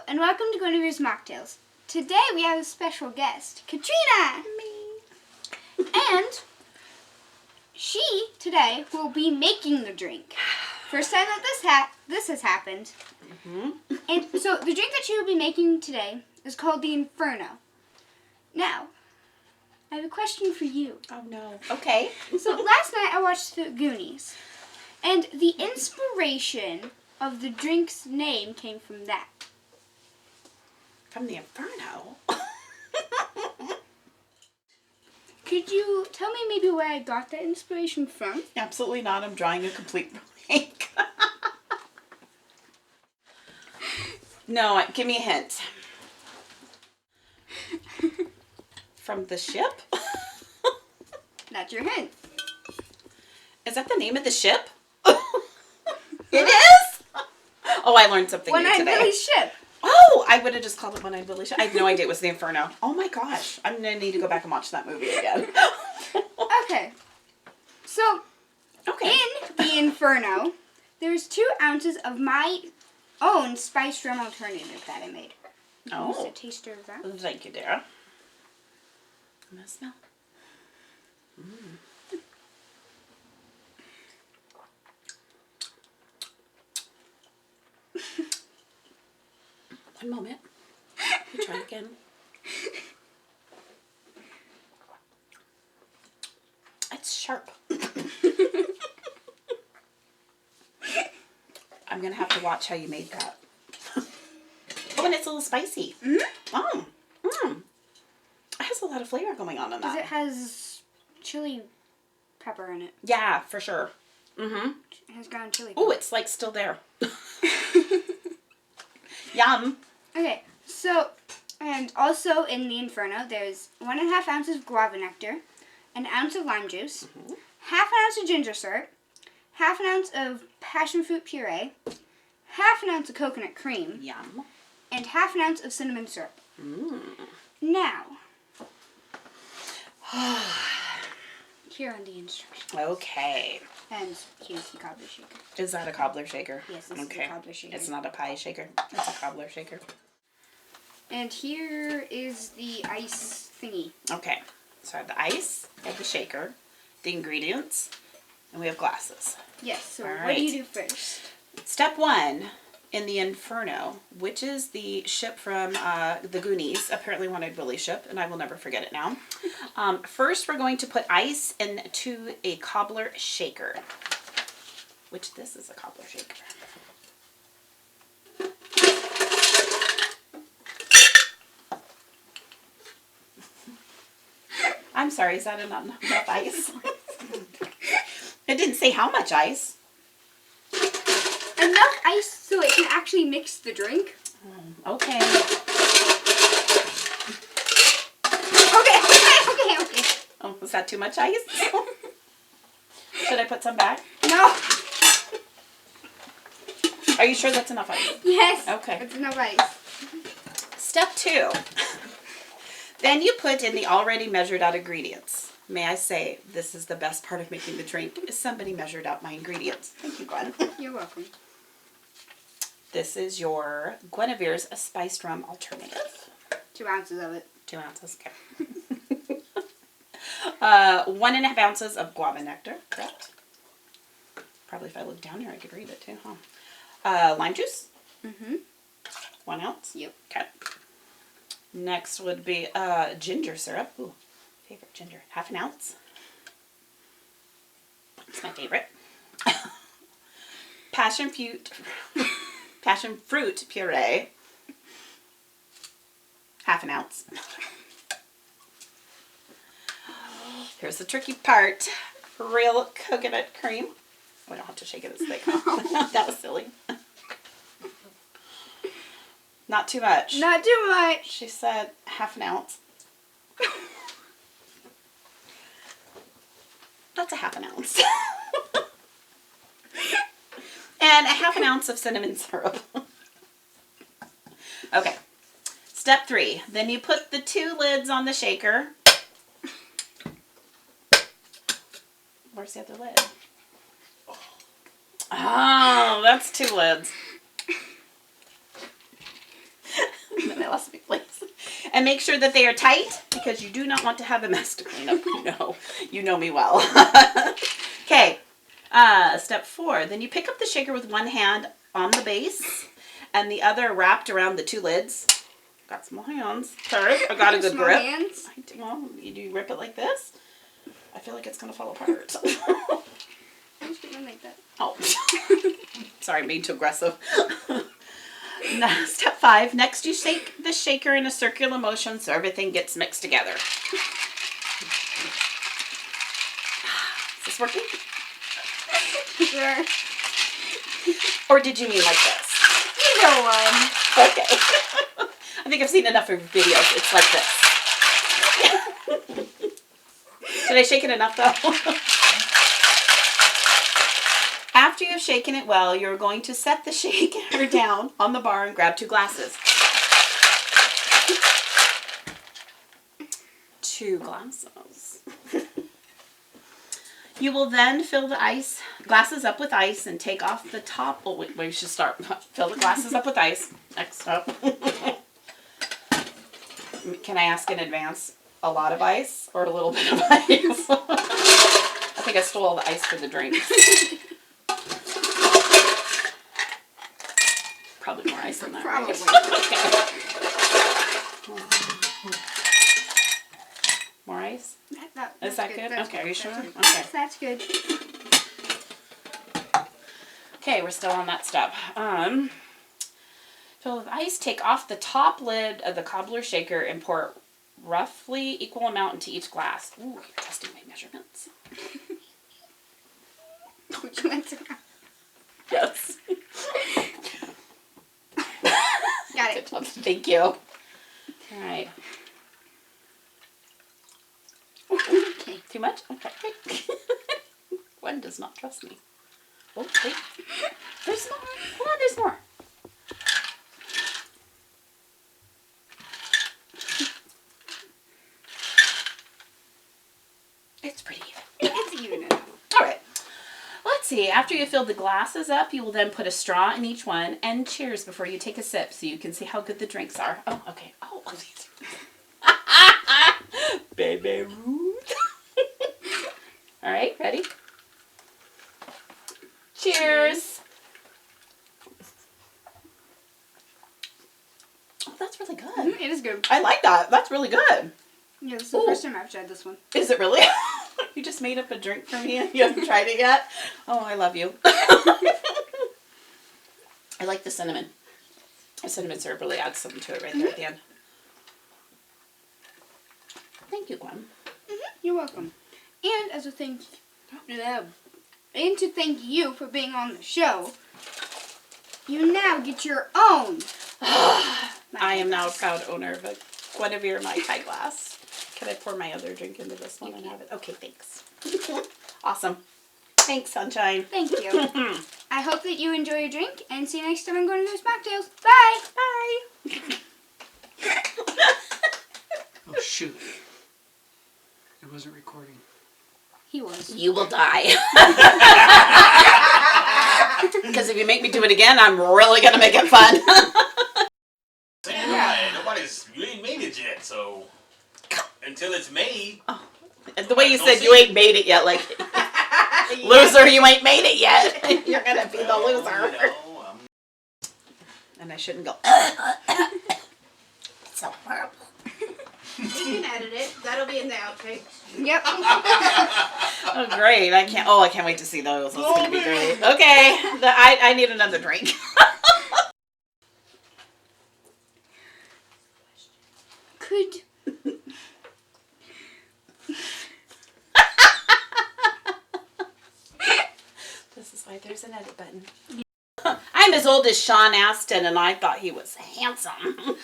and welcome to Guinevere's Mocktails. Today we have a special guest, Katrina! Me! And she, today, will be making the drink. First time that this has happened. Mm-hmm. And so the drink that she will be making today is called the Inferno. Now, I have a question for you. Oh no. Okay. So last night I watched the Goonies. And the inspiration of the drink's name came from that. From the Inferno? Could you tell me maybe where I got that inspiration from? Absolutely not. I'm drawing a complete blank. No, give me a hint. From the ship? That's your hint. Is that the name of the ship? It is? Oh, I learned something new One-Eyed today. Billy's ship. Oh, I would have just called it One-Eyed Billy's ship. I had no idea it was the Inferno. Oh my gosh. I'm going to need to go back and watch that movie again. Okay. So, in the Inferno, there's 2 ounces of my own spiced rum alternative that I made. Just a taster of that. Thank you, dear. I'm going to smell. One moment. Let me try it again. It's sharp. I'm going to have to watch how you made that. Oh, and it's a little spicy. Mm-hmm. Oh. It has a lot of flavor going on in that. Because it has chili pepper in it. Yeah, for sure. Mm-hmm. It has ground chili pepper. Oh, it's like still there. Yum. Okay, so, and also in the Inferno, there's 1.5 ounces of guava nectar, 1 ounce of lime juice, half an ounce of ginger syrup, half an ounce of passion fruit puree, half an ounce of coconut cream, Yum. and half an ounce of cinnamon syrup. Now, here are the instructions. Okay. And here's the cobbler shaker. Is that a cobbler shaker? Yes, this is a cobbler shaker. It's not a pie shaker. It's a cobbler shaker. And here is the ice thingy. Okay. So I have the ice, I have the shaker, the ingredients, and we have glasses. Yes, so All what right. do you do first? Step 1 in the Inferno, which is the ship from the Goonies, apparently One-Eyed Billy ship, and I will never forget it now. First, we're going to put ice into a cobbler shaker, which this is a cobbler shaker. I'm sorry, is that not enough ice? It didn't say how much ice. Enough ice so it can actually mix the drink. Okay. Okay. Oh, was that too much ice? Should I put some back? No. Are you sure that's enough ice? Yes. Okay. It's enough ice. Step 2. Then you put in the already measured out ingredients. May I say, this is the best part of making the drink, is somebody measured out my ingredients. Thank you, Gwen. You're welcome. This is your Guinevere's spiced rum alternative. 2 ounces of it. 2 ounces, okay. 1.5 ounces of guava nectar, correct? Probably if I look down here I could read it too, huh? Lime juice. 1 ounce. Yep. Okay. Next would be ginger syrup. Ooh, favorite ginger. 1/2 ounce. It's my favorite. Passion fruit puree. 1/2 ounce. Here's the tricky part. Real coconut cream. Oh, I don't have to shake it as thick, huh? That was silly. Not too much. Not too much. She said 1/2 ounce. That's a 1/2 ounce. And 1/2 ounce of cinnamon syrup. Okay. Step 3. Then you put the 2 lids on the shaker. Where's the other lid? Oh, that's 2 lids. And make sure that they are tight because you do not want to have a mess to clean up. You know me well. Okay, step 4. Then you pick up the shaker with one hand on the base and the other wrapped around the 2 lids. Got small hands. Third, I got a good grip. Hands. Well, you rip it like this. I feel like it's going to fall apart. I'm just gonna make that. Oh, sorry, made too aggressive. Now, step 5. Next, you shake the shaker in a circular motion so everything gets mixed together. Is this working? Sure. Or did you mean like this? Either one. Okay. I think I've seen enough of videos. It's like this. Did I shake it enough though? After you've shaken it well, you're going to set the shaker down on the bar and grab 2 glasses. 2 glasses. You will then fill the glasses up with ice and take off the top. Oh, wait, we should start. Fill the glasses up with ice. Next up. Can I ask in advance? A lot of ice or a little bit of ice? I think I stole all the ice for the drinks. Probably more ice than that. Probably. Okay. More ice? That's Is that good? That's Okay, are you sure? Good. Okay. That's good. Okay, we're still on that step. Fill with ice, take off the top lid of the cobbler shaker and pour roughly equal amount into each glass. Ooh, you're testing my measurements. Yes. Got Good it. job. Thank you. All right. Okay. Too much? Okay. Gwen does not trust me. Oh, wait. There's more. Hold on, there's more. It's pretty even. It's even enough. All right. Let's see. After you fill the glasses up, you will then put a straw in each one and cheers before you take a sip so you can see how good the drinks are. Oh, okay. Oh, these are... Baby Ruth. All right, ready? Cheers. Oh, that's really good. It is good. I like that. That's really good. Yeah, this is the first time I've tried this one. Is it really? You just made up a drink for me and you haven't tried it yet? Oh, I love you. I like the cinnamon. The cinnamon syrup really adds something to it right there at the end. Thank you, Gwen. You're welcome. And as a thank and to thank you for being on the show, you now get your own. I am now a proud owner of a Guinevere Mai Tai glass. Can I pour my other drink into this one and have it? Okay, thanks. Awesome. Thanks, Sunshine. Thank you. I hope that you enjoy your drink and see you next time I'm going to those Mocktails. Bye. Bye. Oh, shoot. It wasn't recording. He was. You will die. Because if you make me do it again, I'm really going to make it fun. You ain't made it yet, so until it's made. Oh, the way you said you ain't made it yet, like, loser, you ain't made it yet. You're going to be the loser. And I shouldn't go, it's so horrible. You can edit it. That'll be in the outtakes. Yep. Oh, great. I can't wait to see those. That's going to be great. Okay. I need another drink. Could... This is why there's an edit button. I'm as old as Sean Astin, and I thought he was handsome.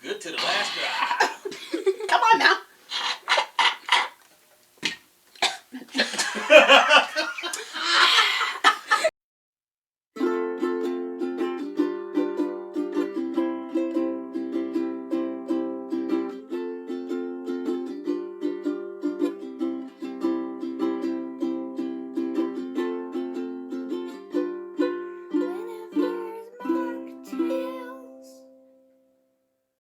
Good to the last drop.